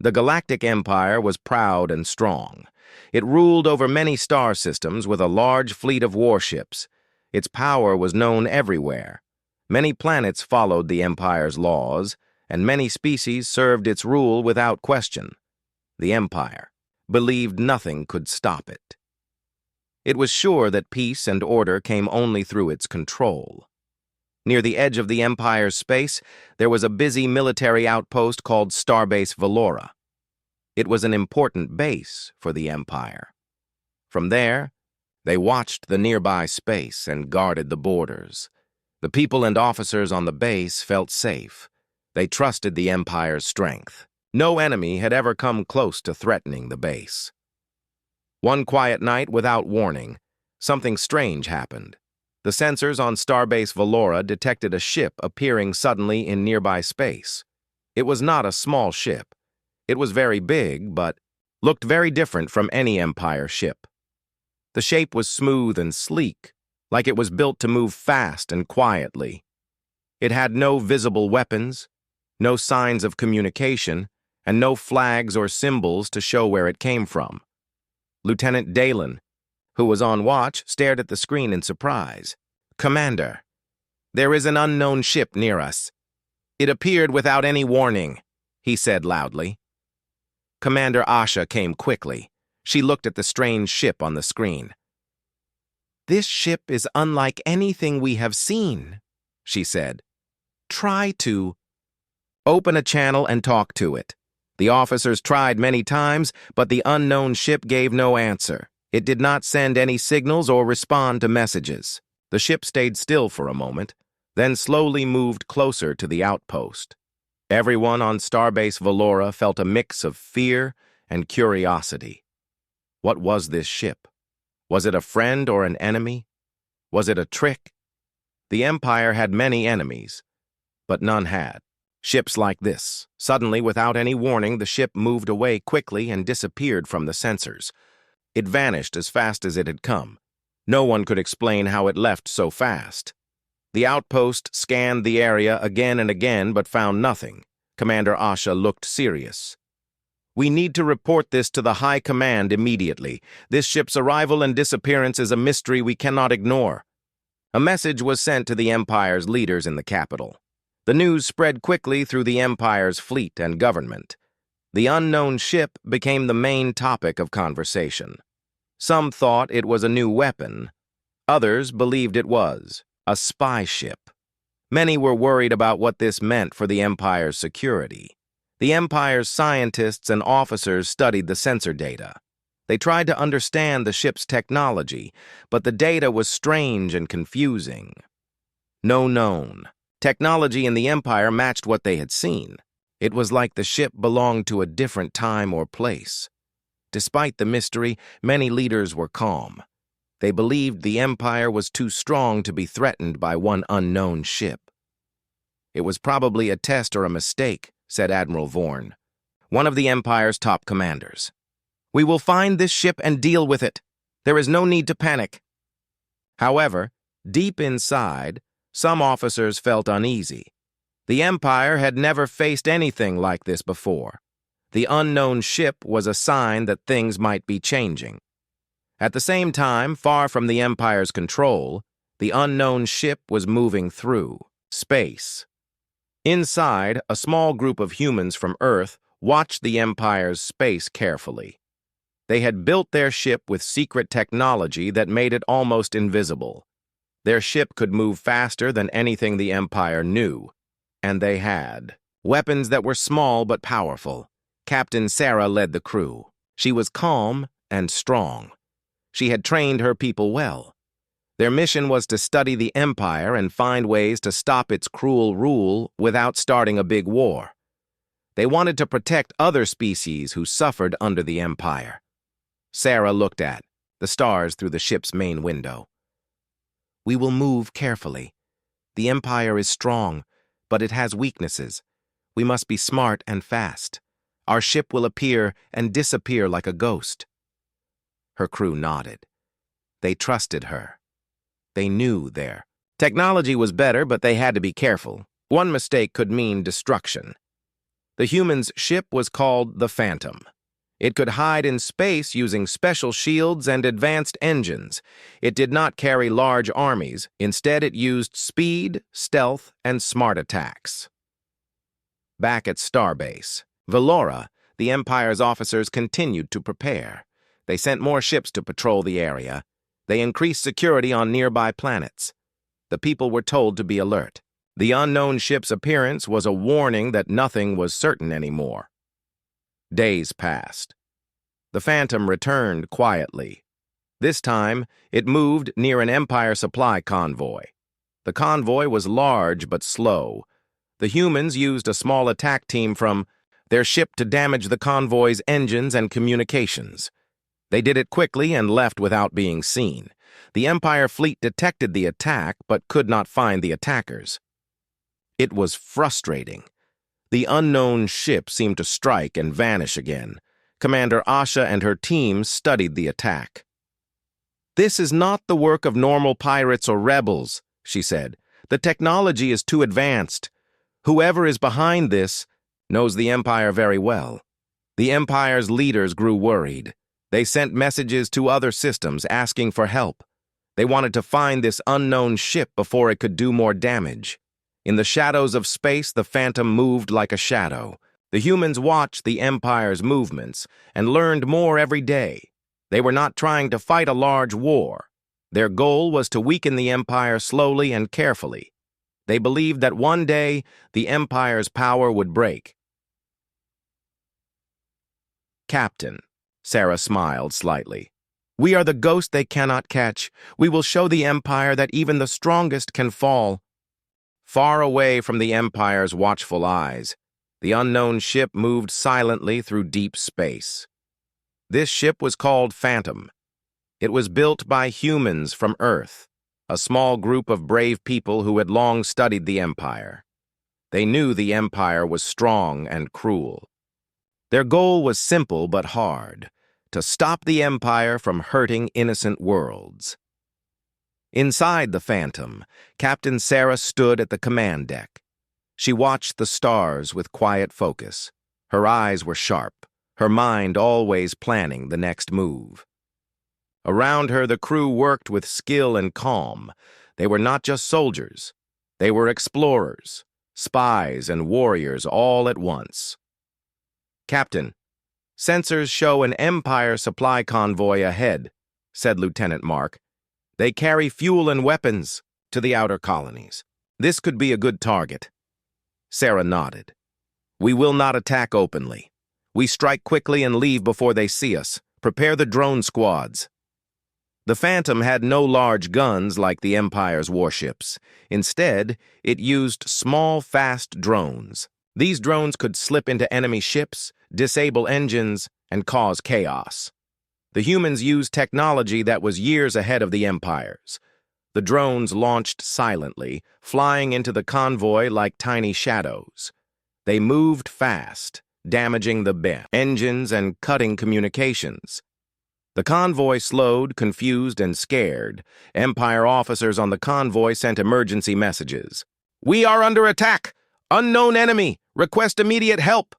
The Galactic Empire was proud and strong. It ruled over many star systems with a large fleet of warships. Its power was known everywhere. Many planets followed the Empire's laws, and many species served its rule without question. The Empire believed nothing could stop it. It was sure that peace and order came only through its control. Near the edge of the Empire's space, there was a busy military outpost called Starbase Valora. It was an important base for the Empire. From there, they watched the nearby space and guarded the borders. The people and officers on the base felt safe. They trusted the Empire's strength. No enemy had ever come close to threatening the base. One quiet night, without warning, something strange happened. The sensors on Starbase Valora detected a ship appearing suddenly in nearby space. It was not a small ship. It was very big, but looked very different from any Empire ship. The shape was smooth and sleek, like it was built to move fast and quietly. It had no visible weapons, no signs of communication, and no flags or symbols to show where it came from. Lieutenant Dalen, who was on watch, stared at the screen in surprise. "Commander, there is an unknown ship near us. It appeared without any warning," he said loudly. Commander Asha came quickly. She looked at the strange ship on the screen. "This ship is unlike anything we have seen," she said. "Try to open a channel and talk to it." The officers tried many times, but the unknown ship gave no answer. It did not send any signals or respond to messages. The ship stayed still for a moment, then slowly moved closer to the outpost. Everyone on Starbase Valora felt a mix of fear and curiosity. What was this ship? Was it a friend or an enemy? Was it a trick? The Empire had many enemies, but none had ships like this. Suddenly, without any warning, the ship moved away quickly and disappeared from the sensors. It vanished as fast as it had come. No one could explain how it left so fast. The outpost scanned the area again and again, but found nothing. Commander Asha looked serious. "We need to report this to the High Command immediately. This ship's arrival and disappearance is a mystery we cannot ignore." A message was sent to the Empire's leaders in the capital. The news spread quickly through the Empire's fleet and government. The unknown ship became the main topic of conversation. Some thought it was a new weapon. Others believed it was a spy ship. Many were worried about what this meant for the Empire's security. The Empire's scientists and officers studied the sensor data. They tried to understand the ship's technology, but the data was strange and confusing. No known technology in the Empire matched what they had seen. It was like the ship belonged to a different time or place. Despite the mystery, many leaders were calm. They believed the Empire was too strong to be threatened by one unknown ship. "It was probably a test or a mistake," said Admiral Vorn, one of the Empire's top commanders. "We will find this ship and deal with it. There is no need to panic." However, deep inside, some officers felt uneasy. The Empire had never faced anything like this before. The unknown ship was a sign that things might be changing. At the same time, far from the Empire's control, the unknown ship was moving through space. Inside, a small group of humans from Earth watched the Empire's space carefully. They had built their ship with secret technology that made it almost invisible. Their ship could move faster than anything the Empire knew, and they had weapons that were small but powerful. Captain Sarah led the crew. She was calm and strong. She had trained her people well. Their mission was to study the Empire and find ways to stop its cruel rule without starting a big war. They wanted to protect other species who suffered under the Empire. Sarah looked at the stars through the ship's main window. "We will move carefully. The Empire is strong, but it has weaknesses. We must be smart and fast. Our ship will appear and disappear like a ghost." Her crew nodded. They trusted her. They knew their technology was better, but they had to be careful. One mistake could mean destruction. The humans' ship was called the Phantom. It could hide in space using special shields and advanced engines. It did not carry large armies. Instead, it used speed, stealth, and smart attacks. Back at Starbase, Velora, the Empire's officers continued to prepare. They sent more ships to patrol the area. They increased security on nearby planets. The people were told to be alert. The unknown ship's appearance was a warning that nothing was certain anymore. Days passed. The Phantom returned quietly. This time, it moved near an Empire supply convoy. The convoy was large but slow. The humans used a small attack team from their ship to damage the convoy's engines and communications. They did it quickly and left without being seen. The Empire fleet detected the attack but could not find the attackers. It was frustrating. The unknown ship seemed to strike and vanish again. Commander Asha and her team studied the attack. "This is not the work of normal pirates or rebels," she said. "The technology is too advanced. Whoever is behind this knows the Empire very well." The Empire's leaders grew worried. They sent messages to other systems asking for help. They wanted to find this unknown ship before it could do more damage. In the shadows of space, the Phantom moved like a shadow. The humans watched the Empire's movements and learned more every day. They were not trying to fight a large war. Their goal was to weaken the Empire slowly and carefully. They believed that one day the Empire's power would break. "Captain," Sarah smiled slightly. "We are the ghost they cannot catch. We will show the Empire that even the strongest can fall." Far away from the Empire's watchful eyes, the unknown ship moved silently through deep space. This ship was called Phantom. It was built by humans from Earth, a small group of brave people who had long studied the Empire. They knew the Empire was strong and cruel. Their goal was simple but hard: to stop the Empire from hurting innocent worlds. Inside the Phantom, Captain Sarah stood at the command deck. She watched the stars with quiet focus. Her eyes were sharp, her mind always planning the next move. Around her, the crew worked with skill and calm. They were not just soldiers. They were explorers, spies, and warriors all at once. "Captain, sensors show an Empire supply convoy ahead," said Lieutenant Mark. "They carry fuel and weapons to the outer colonies. This could be a good target." Sarah nodded. "We will not attack openly. We strike quickly and leave before they see us. Prepare the drone squads." The Phantom had no large guns like the Empire's warships. Instead, it used small, fast drones. These drones could slip into enemy ships, disable engines, and cause chaos. The humans used technology that was years ahead of the Empire's. The drones launched silently, flying into the convoy like tiny shadows. They moved fast, damaging the engines and cutting communications. The convoy slowed, confused, and scared. Empire officers on the convoy sent emergency messages. "We are under attack! Unknown enemy! Request immediate help!"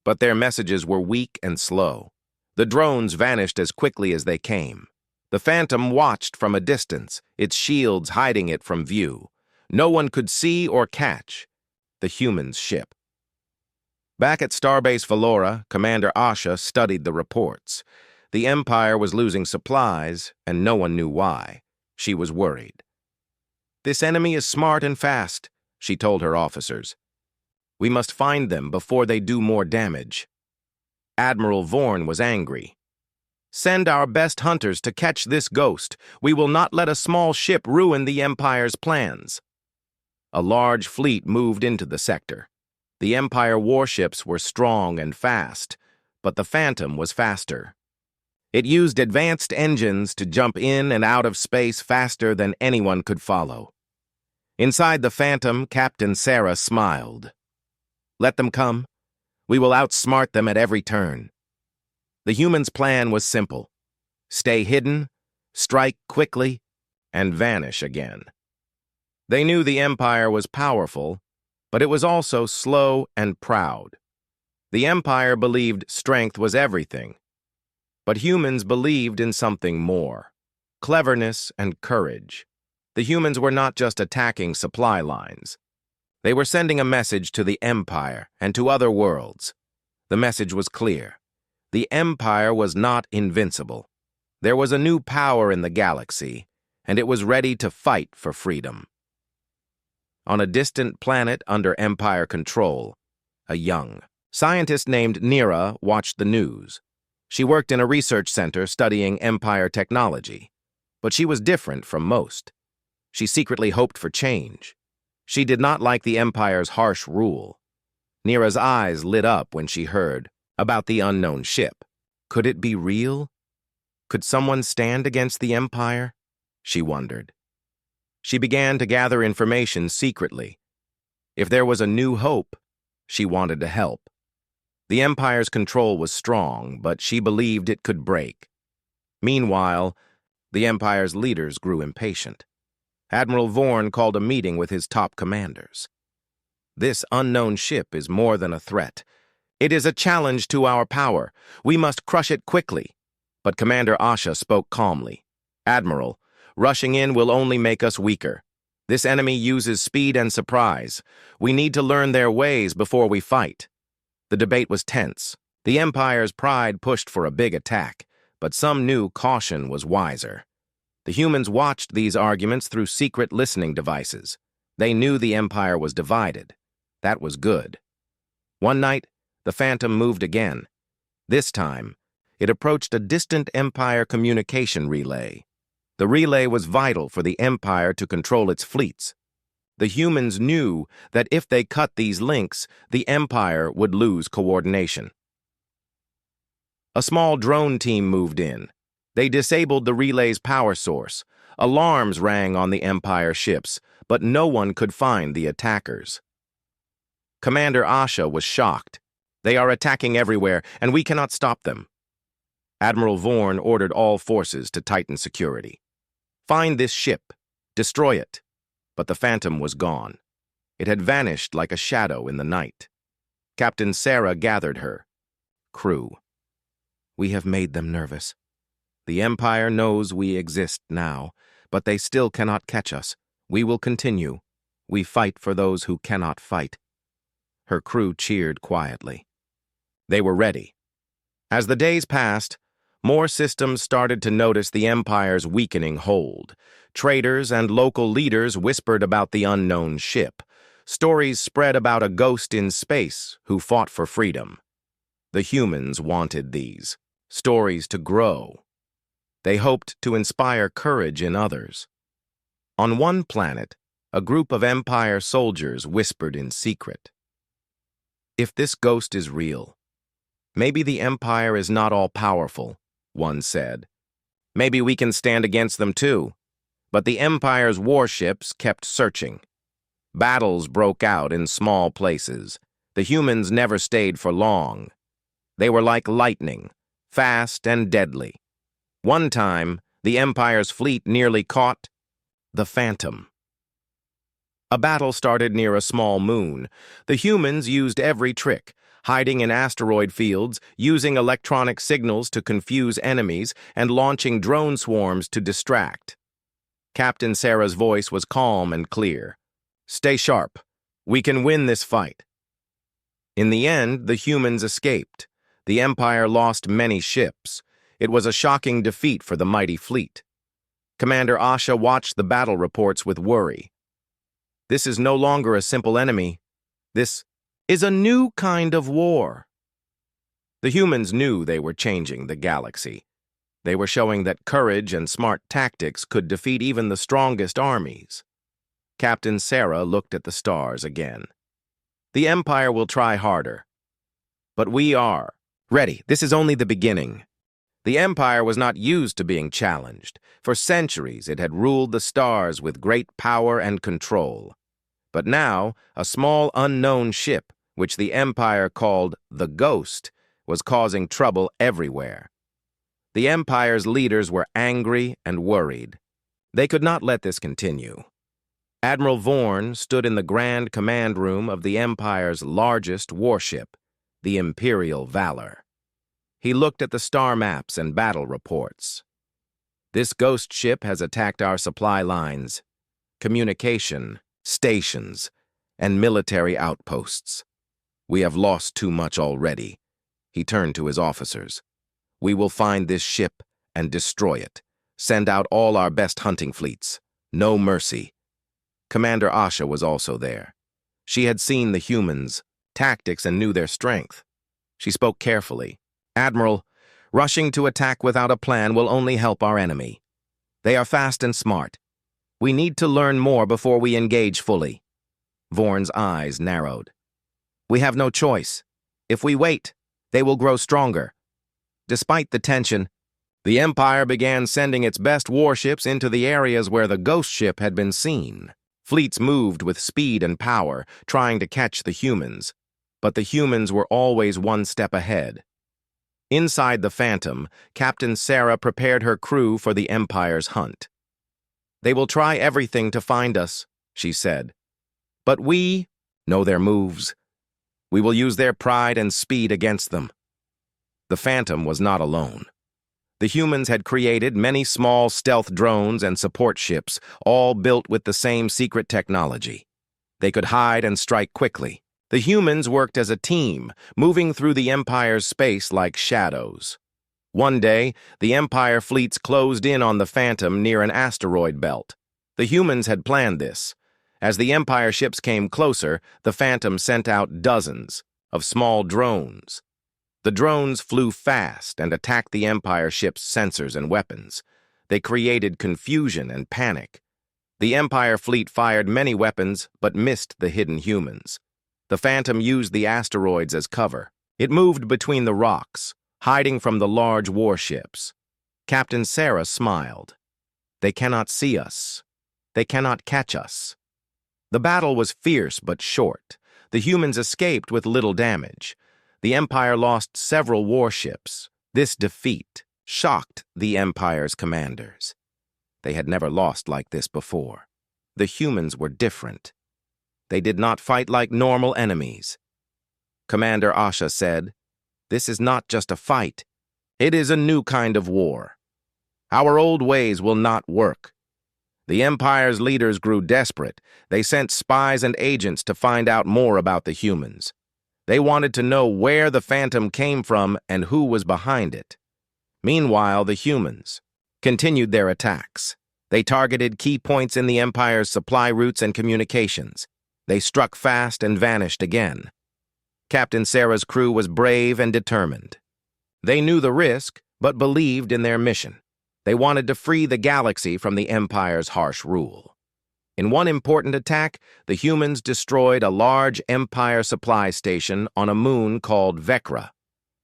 But their messages were weak and slow. The drones vanished as quickly as they came. The Phantom watched from a distance, its shields hiding it from view. No one could see or catch the human's ship. Back at Starbase Velora, Commander Asha studied the reports. The Empire was losing supplies, and no one knew why. She was worried. "This enemy is smart and fast," she told her officers. "We must find them before they do more damage." Admiral Vorn was angry. "Send our best hunters to catch this ghost. We will not let a small ship ruin the Empire's plans." A large fleet moved into the sector. The Empire warships were strong and fast, but the Phantom was faster. It used advanced engines to jump in and out of space faster than anyone could follow. Inside the Phantom, Captain Sarah smiled. "Let them come. We will outsmart them at every turn." The humans' plan was simple: stay hidden, strike quickly, and vanish again. They knew the Empire was powerful, but it was also slow and proud. The Empire believed strength was everything, but humans believed in something more: cleverness and courage. The humans were not just attacking supply lines. They were sending a message to the Empire and to other worlds. The message was clear. The Empire was not invincible. There was a new power in the galaxy, and it was ready to fight for freedom. On a distant planet under Empire control, a young scientist named Nira watched the news. She worked in a research center studying Empire technology, but she was different from most. She secretly hoped for change. She did not like the Empire's harsh rule. Nira's eyes lit up when she heard about the unknown ship. Could it be real? Could someone stand against the Empire? She wondered. She began to gather information secretly. If there was a new hope, she wanted to help. The Empire's control was strong, but she believed it could break. Meanwhile, the Empire's leaders grew impatient. Admiral Vorn called a meeting with his top commanders. This unknown ship is more than a threat. It is a challenge to our power. We must crush it quickly. But Commander Asha spoke calmly. Admiral, rushing in will only make us weaker. This enemy uses speed and surprise. We need to learn their ways before we fight. The debate was tense. The Empire's pride pushed for a big attack, but some knew caution was wiser. The humans watched these arguments through secret listening devices. They knew the Empire was divided. That was good. One night, the Phantom moved again. This time, it approached a distant Empire communication relay. The relay was vital for the Empire to control its fleets. The humans knew that if they cut these links, the Empire would lose coordination. A small drone team moved in. They disabled the relay's power source. Alarms rang on the Empire ships, but no one could find the attackers. Commander Asha was shocked. They are attacking everywhere, and we cannot stop them. Admiral Vorn ordered all forces to tighten security. Find this ship. Destroy it. But the Phantom was gone. It had vanished like a shadow in the night. Captain Sarah gathered her. Crew, we have made them nervous. The Empire knows we exist now, but they still cannot catch us. We will continue. We fight for those who cannot fight. Her crew cheered quietly. They were ready. As the days passed, more systems started to notice the Empire's weakening hold. Traders and local leaders whispered about the unknown ship. Stories spread about a ghost in space who fought for freedom. The humans wanted these stories to grow. They hoped to inspire courage in others. On one planet, a group of Empire soldiers whispered in secret. If this ghost is real, maybe the Empire is not all-powerful, one said. Maybe we can stand against them too. But the Empire's warships kept searching. Battles broke out in small places. The humans never stayed for long. They were like lightning, fast and deadly. One time, the Empire's fleet nearly caught the Phantom. A battle started near a small moon. The humans used every trick, hiding in asteroid fields, using electronic signals to confuse enemies, and launching drone swarms to distract. Captain Sarah's voice was calm and clear. Stay sharp. We can win this fight. In the end, the humans escaped. The Empire lost many ships. It was a shocking defeat for the mighty fleet. Commander Asha watched the battle reports with worry. This is no longer a simple enemy. This is a new kind of war. The humans knew they were changing the galaxy. They were showing that courage and smart tactics could defeat even the strongest armies. Captain Sarah looked at the stars again. The Empire will try harder. But we are ready. This is only the beginning. The Empire was not used to being challenged. For centuries, it had ruled the stars with great power and control. But now, a small unknown ship, which the Empire called the Ghost, was causing trouble everywhere. The Empire's leaders were angry and worried. They could not let this continue. Admiral Vorn stood in the Grand Command Room of the Empire's largest warship. the Imperial valor. He looked at the star maps and battle reports. This ghost ship has attacked our supply lines, communication, stations, and military outposts. We have lost too much already. He turned to his officers. We will find this ship and destroy it. Send out all our best hunting fleets. No mercy. Commander Asha was also there. She had seen the humans' tactics and knew their strength. She spoke carefully. Admiral, rushing to attack without a plan will only help our enemy. They are fast and smart. We need to learn more before we engage fully. Vorn's eyes narrowed. We have no choice. If we wait, they will grow stronger. Despite the tension, the Empire began sending its best warships into the areas where the ghost ship had been seen. Fleets moved with speed and power, trying to catch the humans, but the humans were always one step ahead. Inside the Phantom, Captain Sarah prepared her crew for the Empire's hunt. They will try everything to find us, she said. But we know their moves. We will use their pride and speed against them. The Phantom was not alone. The humans had created many small stealth drones and support ships, all built with the same secret technology. They could hide and strike quickly. The humans worked as a team, moving through the Empire's space like shadows. One day, the Empire fleets closed in on the Phantom near an asteroid belt. The humans had planned this. As the Empire ships came closer, the Phantom sent out dozens of small drones. The drones flew fast and attacked the Empire ship's sensors and weapons. They created confusion and panic. The Empire fleet fired many weapons but missed the hidden humans. The Phantom used the asteroids as cover. It moved between the rocks, hiding from the large warships. Captain Sarah smiled. They cannot see us. They cannot catch us. The battle was fierce but short. The humans escaped with little damage. The Empire lost several warships. This defeat shocked the Empire's commanders. They had never lost like this before. The humans were different. They did not fight like normal enemies. Commander Asha said, "This is not just a fight. It is a new kind of war. Our old ways will not work." The Empire's leaders grew desperate. They sent spies and agents to find out more about the humans. They wanted to know where the Phantom came from and who was behind it. Meanwhile, the humans continued their attacks. They targeted key points in the Empire's supply routes and communications. They struck fast and vanished again. Captain Sarah's crew was brave and determined. They knew the risk, but believed in their mission. They wanted to free the galaxy from the Empire's harsh rule. In one important attack, the humans destroyed a large Empire supply station on a moon called Vecra.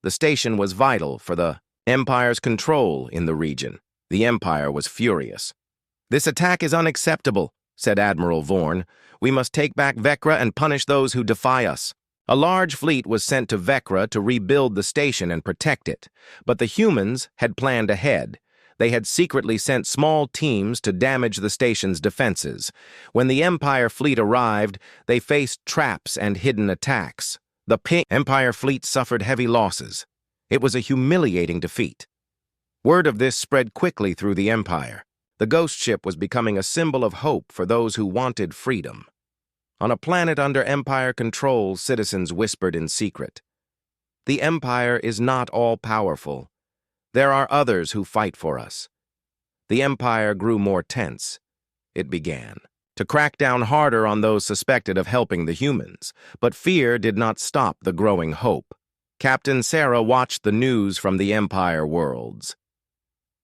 The station was vital for the Empire's control in the region. The Empire was furious. "This attack is unacceptable," said Admiral Vorn. "We must take back Vecra and punish those who defy us." A large fleet was sent to Vecra to rebuild the station and protect it, but the humans had planned ahead. They had secretly sent small teams to damage the station's defenses. When the Empire fleet arrived, they faced traps and hidden attacks. The Empire fleet suffered heavy losses. It was a humiliating defeat. Word of this spread quickly through the Empire. The ghost ship was becoming a symbol of hope for those who wanted freedom. On a planet under Empire control, citizens whispered in secret, "The Empire is not all-powerful. There are others who fight for us." The Empire grew more tense. It began to crack down harder on those suspected of helping the humans, but fear did not stop the growing hope. Captain Sarah watched the news from the Empire worlds.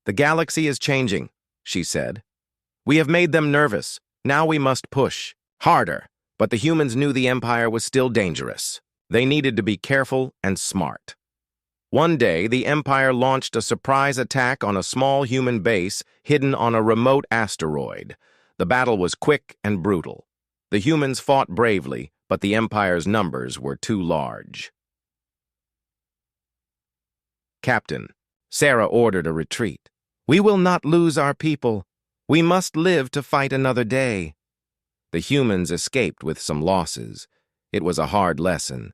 "The galaxy is changing," she said. "We have made them nervous. Now we must push harder." But the humans knew the Empire was still dangerous. They needed to be careful and smart. One day, the Empire launched a surprise attack on a small human base hidden on a remote asteroid. The battle was quick and brutal. The humans fought bravely, but the Empire's numbers were too large. "Captain," Sarah ordered a retreat. "We will not lose our people. We must live to fight another day." The humans escaped with some losses. It was a hard lesson.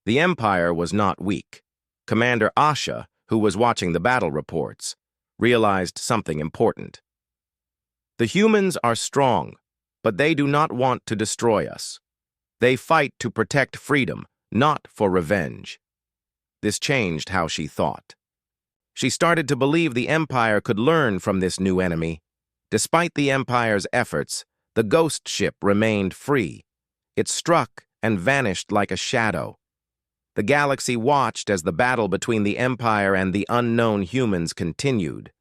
The Empire was not weak. Commander Asha, who was watching the battle reports, realized something important. The humans are strong, but they do not want to destroy us. They fight to protect freedom, not for revenge. This changed how she thought. She started to believe the Empire could learn from this new enemy. Despite the Empire's efforts, the ghost ship remained free. It struck and vanished like a shadow. The galaxy watched as the battle between the Empire and the unknown humans continued.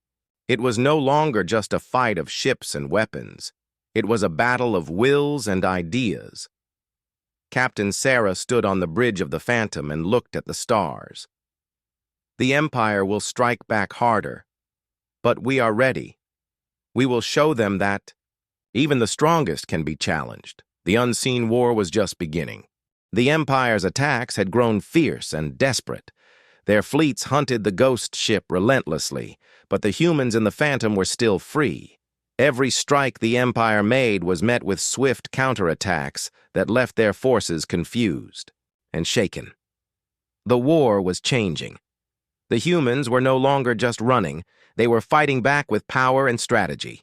It was no longer just a fight of ships and weapons. It was a battle of wills and ideas. Captain Sarah stood on the bridge of the Phantom and looked at the stars. The Empire will strike back harder, but we are ready. We will show them that even the strongest can be challenged. The unseen war was just beginning. The Empire's attacks had grown fierce and desperate. Their fleets hunted the ghost ship relentlessly, but the humans in the Phantom were still free. Every strike the Empire made was met with swift counterattacks that left their forces confused and shaken. The war was changing. The humans were no longer just running, they were fighting back with power and strategy.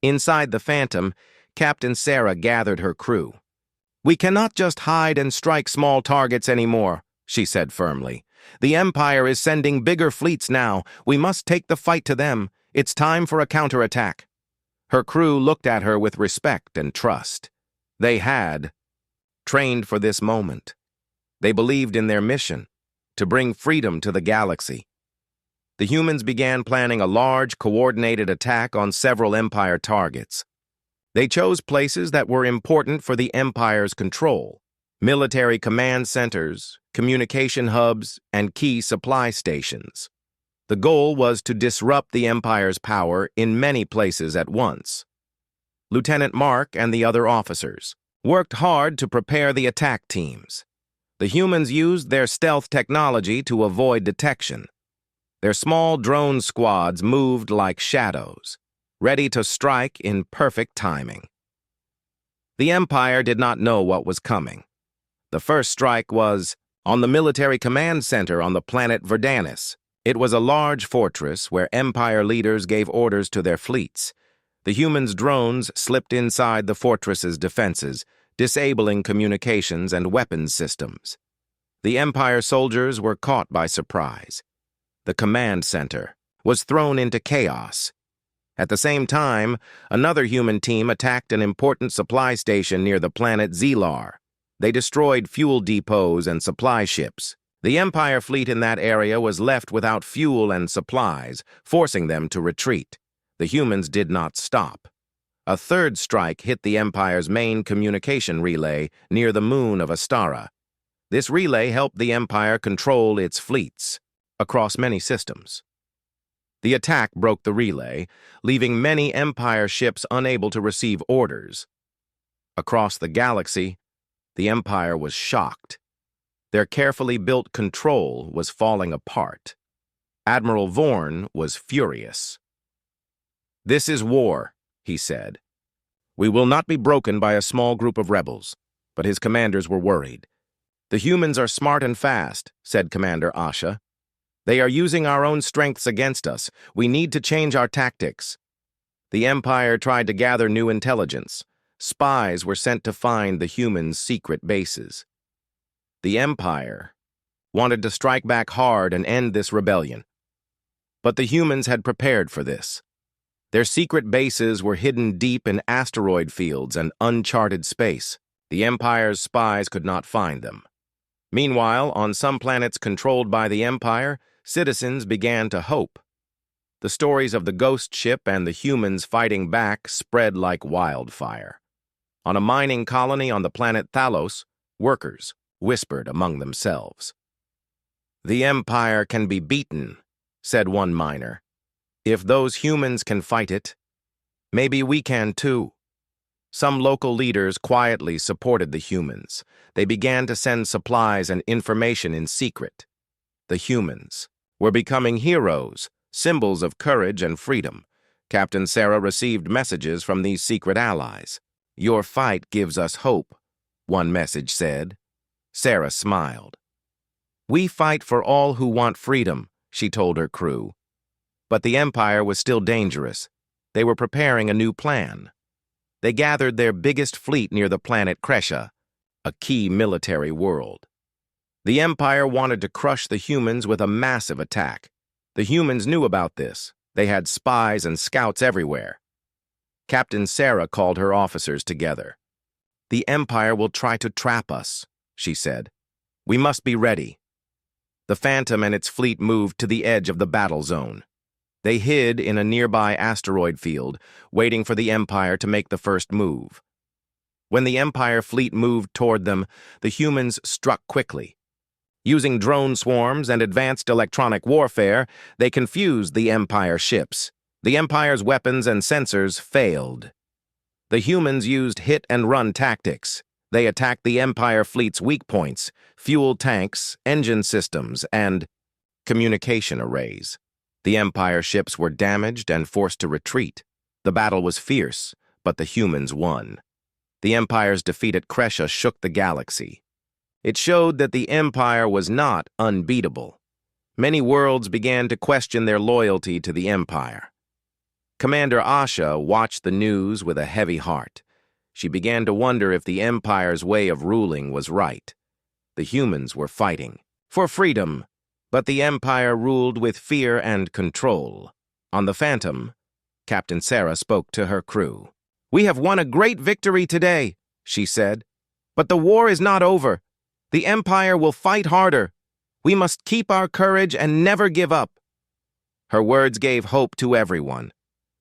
Inside the Phantom, Captain Sarah gathered her crew. "We cannot just hide and strike small targets anymore," she said firmly. "The Empire is sending bigger fleets now. We must take the fight to them. It's time for a counterattack." Her crew looked at her with respect and trust. They had trained for this moment. They believed in their mission, to bring freedom to the galaxy. The humans began planning a large, coordinated attack on several Empire targets. They chose places that were important for the Empire's control: military command centers, communication hubs, and key supply stations. The goal was to disrupt the Empire's power in many places at once. Lieutenant Mark and the other officers worked hard to prepare the attack teams. The humans used their stealth technology to avoid detection. Their small drone squads moved like shadows, ready to strike in perfect timing. The Empire did not know what was coming. The first strike was on the military command center on the planet Verdanus. It was a large fortress where Empire leaders gave orders to their fleets. The humans' drones slipped inside the fortress's defenses, disabling communications and weapons systems. The Empire soldiers were caught by surprise. The command center was thrown into chaos. At the same time, another human team attacked an important supply station near the planet Zelar. They destroyed fuel depots and supply ships. The Empire fleet in that area was left without fuel and supplies, forcing them to retreat. The humans did not stop. A third strike hit the Empire's main communication relay near the moon of Astara. This relay helped the Empire control its fleets across many systems. The attack broke the relay, leaving many Empire ships unable to receive orders. Across the galaxy, the Empire was shocked. Their carefully built control was falling apart. Admiral Vorn was furious. "This is war," he said. "We will not be broken by a small group of rebels." But his commanders were worried. "The humans are smart and fast," said Commander Asha. "They are using our own strengths against us. We need to change our tactics." The Empire tried to gather new intelligence. Spies were sent to find the humans' secret bases. The Empire wanted to strike back hard and end this rebellion. But the humans had prepared for this. Their secret bases were hidden deep in asteroid fields and uncharted space. The Empire's spies could not find them. Meanwhile, on some planets controlled by the Empire, citizens began to hope. The stories of the ghost ship and the humans fighting back spread like wildfire. On a mining colony on the planet Thalos, workers whispered among themselves. "The Empire can be beaten," said one miner. "If those humans can fight it, maybe we can too." Some local leaders quietly supported the humans. They began to send supplies and information in secret. The humans were becoming heroes, symbols of courage and freedom. Captain Sarah received messages from these secret allies. "Your fight gives us hope," one message said. Sarah smiled. "We fight for all who want freedom," she told her crew. But the Empire was still dangerous. They were preparing a new plan. They gathered their biggest fleet near the planet Kresha, a key military world. The Empire wanted to crush the humans with a massive attack. The humans knew about this. They had spies and scouts everywhere. Captain Sarah called her officers together. "The Empire will try to trap us," she said. "We must be ready." The Phantom and its fleet moved to the edge of the battle zone. They hid in a nearby asteroid field, waiting for the Empire to make the first move. When the Empire fleet moved toward them, the humans struck quickly. Using drone swarms and advanced electronic warfare, they confused the Empire ships. The Empire's weapons and sensors failed. The humans used hit-and-run tactics. They attacked the Empire fleet's weak points, fuel tanks, engine systems, and communication arrays. The Empire ships were damaged and forced to retreat. The battle was fierce, but the humans won. The Empire's defeat at Kresha shook the galaxy. It showed that the Empire was not unbeatable. Many worlds began to question their loyalty to the Empire. Commander Asha watched the news with a heavy heart. She began to wonder if the Empire's way of ruling was right. The humans were fighting for freedom, but the Empire ruled with fear and control. On the Phantom, Captain Sarah spoke to her crew. "We have won a great victory today," she said. "But the war is not over. The Empire will fight harder. We must keep our courage and never give up." Her words gave hope to everyone.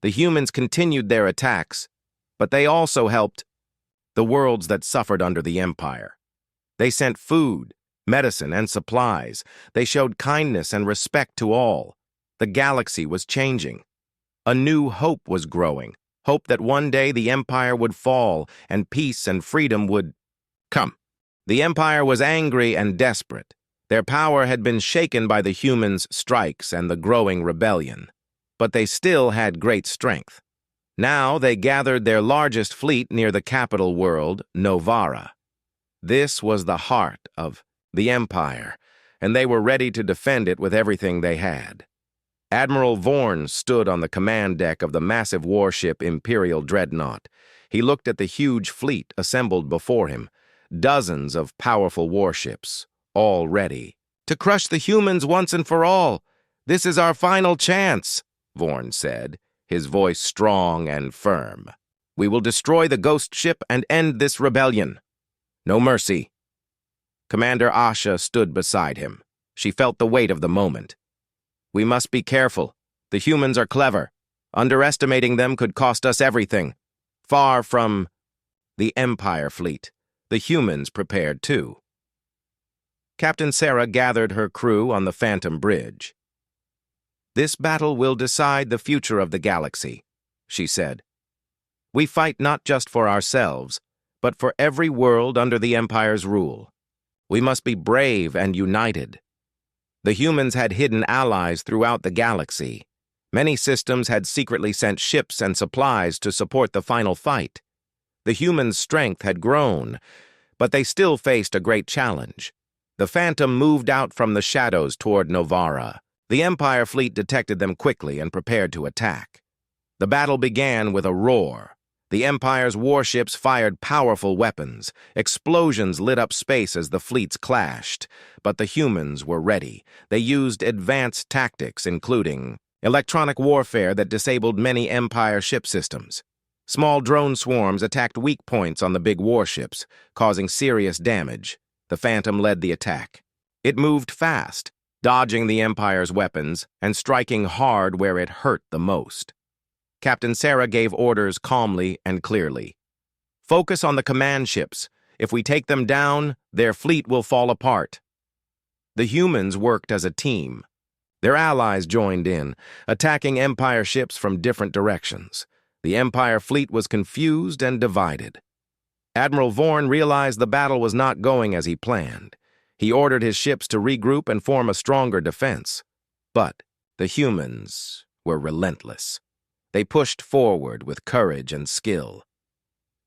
The humans continued their attacks, but they also helped the worlds that suffered under the Empire. They sent food, medicine, and supplies. They showed kindness and respect to all. The galaxy was changing. A new hope was growing. Hope that one day the Empire would fall and peace and freedom would come. The Empire was angry and desperate. Their power had been shaken by the humans' strikes and the growing rebellion. But they still had great strength. Now they gathered their largest fleet near the capital world, Novara. This was the heart of the Empire, and they were ready to defend it with everything they had. Admiral Vorn stood on the command deck of the massive warship Imperial Dreadnought. He looked at the huge fleet assembled before him, dozens of powerful warships, all ready to crush the humans once and for all. "This is our final chance," Vorn said, his voice strong and firm. "We will destroy the ghost ship and end this rebellion. No mercy." Commander Asha stood beside him. She felt the weight of the moment. "We must be careful. The humans are clever. Underestimating them could cost us everything." Far from the Empire fleet, the humans prepared too. Captain Sarah gathered her crew on the Phantom Bridge. "This battle will decide the future of the galaxy," she said. "We fight not just for ourselves, but for every world under the Empire's rule. We must be brave and united." The humans had hidden allies throughout the galaxy. Many systems had secretly sent ships and supplies to support the final fight. The humans' strength had grown, but they still faced a great challenge. The Phantom moved out from the shadows toward Novara. The Empire fleet detected them quickly and prepared to attack. The battle began with a roar. The Empire's warships fired powerful weapons. Explosions lit up space as the fleets clashed. But the humans were ready. They used advanced tactics, including electronic warfare that disabled many Empire ship systems. Small drone swarms attacked weak points on the big warships, causing serious damage. The Phantom led the attack. It moved fast, dodging the Empire's weapons and striking hard where it hurt the most. Captain Sarah gave orders calmly and clearly. "Focus on the command ships. If we take them down, their fleet will fall apart." The humans worked as a team. Their allies joined in, attacking Empire ships from different directions. The Empire fleet was confused and divided. Admiral Vorn realized the battle was not going as he planned. He ordered his ships to regroup and form a stronger defense. But the humans were relentless. They pushed forward with courage and skill.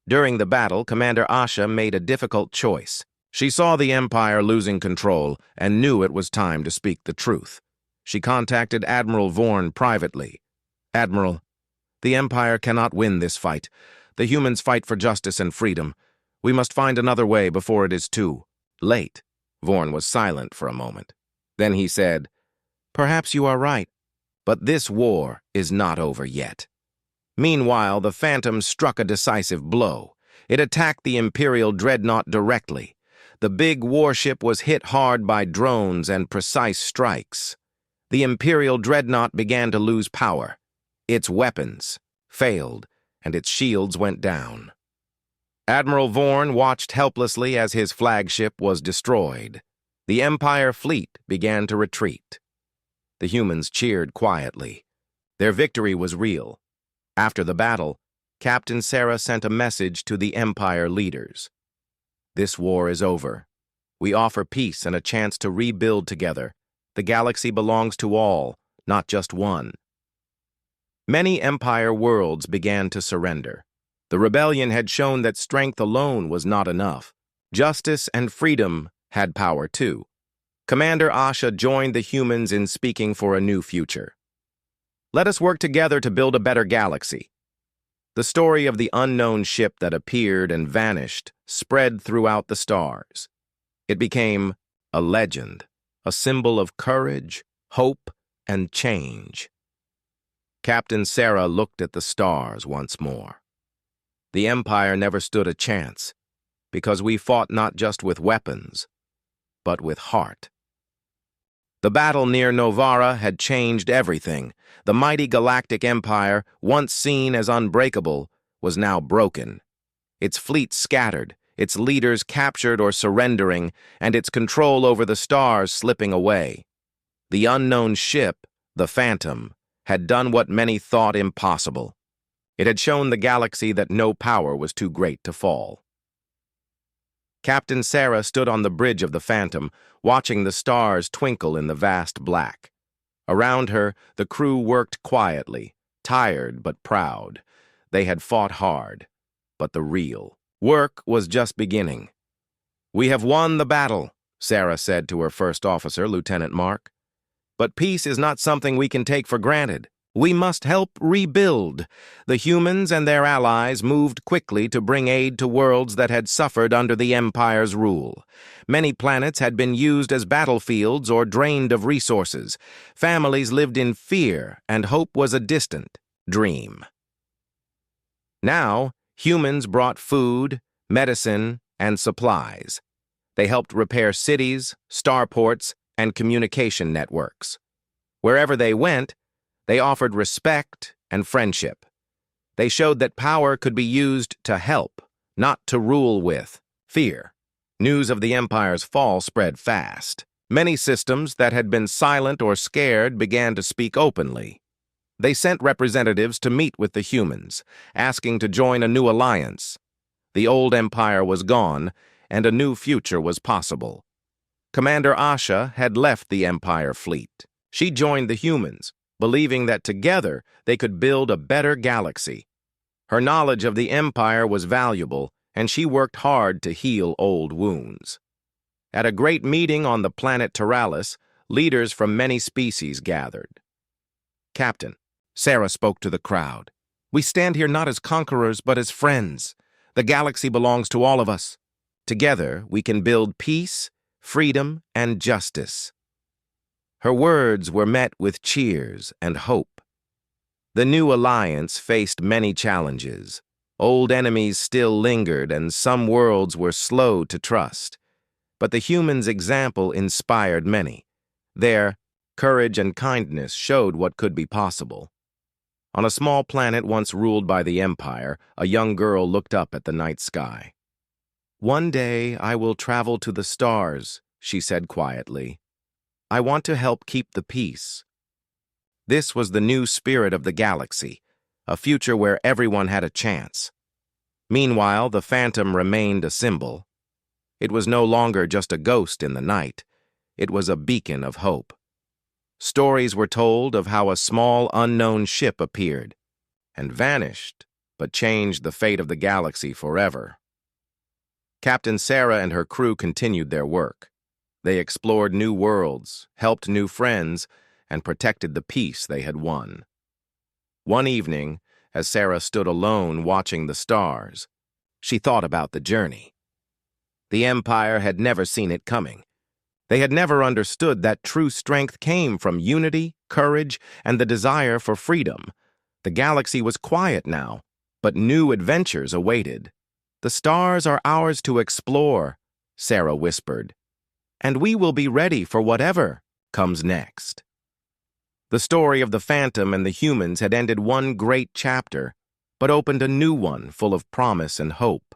During the battle, Commander Asha made a difficult choice. She saw the Empire losing control and knew it was time to speak the truth. She contacted Admiral Vorn privately. "Admiral, the Empire cannot win this fight. The humans fight for justice and freedom. We must find another way before it is too late." Vorn was silent for a moment. Then he said, "Perhaps you are right, but this war is not over yet." Meanwhile, the Phantom struck a decisive blow. It attacked the Imperial dreadnought directly. The big warship was hit hard by drones and precise strikes. The Imperial dreadnought began to lose power. Its weapons failed, and its shields went down. Admiral Vorn watched helplessly as his flagship was destroyed. The Empire fleet began to retreat. The humans cheered quietly. Their victory was real. After the battle, Captain Sarah sent a message to the Empire leaders. "This war is over. We offer peace and a chance to rebuild together. The galaxy belongs to all, not just one." Many Empire worlds began to surrender. The rebellion had shown that strength alone was not enough. Justice and freedom had power too. Commander Asha joined the humans in speaking for a new future. "Let us work together to build a better galaxy." The story of the unknown ship that appeared and vanished spread throughout the stars. It became a legend, a symbol of courage, hope, and change. Captain Sarah looked at the stars once more. The Empire never stood a chance, because we fought not just with weapons, but with heart. The battle near Novara had changed everything. The mighty Galactic Empire, once seen as unbreakable, was now broken. Its fleet scattered, its leaders captured or surrendering, and its control over the stars slipping away. The unknown ship, the Phantom, had done what many thought impossible. It had shown the galaxy that no power was too great to fall. Captain Sarah stood on the bridge of the Phantom, watching the stars twinkle in the vast black. Around her, the crew worked quietly, tired but proud. They had fought hard, but the real work was just beginning. "We have won the battle," Sarah said to her first officer, Lieutenant Mark. "But peace is not something we can take for granted. We must help rebuild." The humans and their allies moved quickly to bring aid to worlds that had suffered under the Empire's rule. Many planets had been used as battlefields or drained of resources. Families lived in fear, and hope was a distant dream. Now, humans brought food, medicine, and supplies. They helped repair cities, starports, and communication networks. Wherever they went, they offered respect and friendship. They showed that power could be used to help, not to rule with fear. News of the Empire's fall spread fast. Many systems that had been silent or scared began to speak openly. They sent representatives to meet with the humans, asking to join a new alliance. The old Empire was gone, and a new future was possible. Commander Asha had left the Empire fleet. She joined the humans, believing that together they could build a better galaxy. Her knowledge of the Empire was valuable, and she worked hard to heal old wounds. At a great meeting on the planet Taralis, leaders from many species gathered. "Captain," Sarah spoke to the crowd, "we stand here not as conquerors but as friends. The galaxy belongs to all of us. Together we can build peace, freedom, and justice." Her words were met with cheers and hope. The new alliance faced many challenges. Old enemies still lingered, and some worlds were slow to trust. But the humans' example inspired many. Their courage and kindness showed what could be possible. On a small planet once ruled by the Empire, a young girl looked up at the night sky. "One day I will travel to the stars," she said quietly. "I want to help keep the peace." This was the new spirit of the galaxy, a future where everyone had a chance. Meanwhile, the Phantom remained a symbol. It was no longer just a ghost in the night. It was a beacon of hope. Stories were told of how a small, unknown ship appeared and vanished, but changed the fate of the galaxy forever. Captain Sarah and her crew continued their work. They explored new worlds, helped new friends, and protected the peace they had won. One evening, as Sarah stood alone watching the stars, she thought about the journey. The Empire had never seen it coming. They had never understood that true strength came from unity, courage, and the desire for freedom. The galaxy was quiet now, but new adventures awaited. "The stars are ours to explore," Sarah whispered, "and we will be ready for whatever comes next." The story of the Phantom and the humans had ended one great chapter, but opened a new one full of promise and hope.